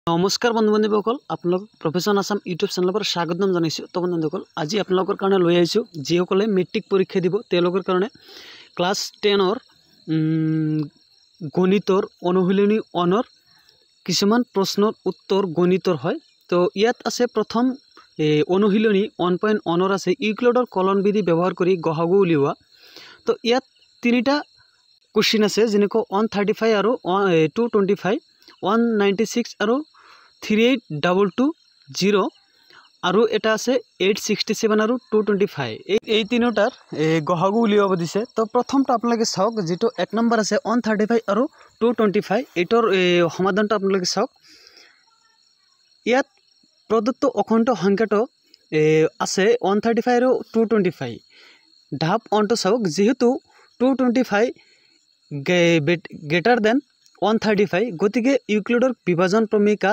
নমস্কাৰ বন্ধু বান্ধৱীসকল, আপোনালোকক প্ৰফেশ্যন আসাম ইউটিউব চেনেলৰ পৰা স্বাগতম জনাইছোঁ। তো বন্ধুসকল, আজি আপোনালোকৰ কাৰণে লৈ আহিছোঁ যিসকলে মেট্ৰিক পৰীক্ষা দিব তেওঁলোকৰ কাৰণে ক্লাছ 10ৰ গণিতৰ অনুশীলনী 1ৰ কিছুমান প্ৰশ্নৰ উত্তৰ গণিতৰ হয়। তো ইয়াত আছে প্ৰথম অনুশীলনী 1.1 আছে ইউক্লিডৰ কলন বিধি ব্যৱহাৰ কৰি গসাগু উলিওৱা। তো ইয়াত তিনিটা কুৱেশ্যন আছে, যেনেকৈ 135 আৰু 225, 196 আৰু 382220 আৰু এটা আছে 867 আৰু 225। এই তিনিটাৰ গসাগু উলিয়াব দিছে। তো প্ৰথমটো আপোনালোকে চাওক, যেটো 1 নম্বৰ আছে 135 আৰু 225, এইটোৰ সমাধানটো আপোনালোকে চাওক। ইয়াত প্ৰদত্ত অখণ্ড সংখ্যাটো আছে 135 আৰু 225। ঢাপ অনটো চাওক, যেহেতু 225 গ্ৰেটাৰ দেন 135, গতিকে ইউক্লিডৰ বিভাজন ক্ৰমিকা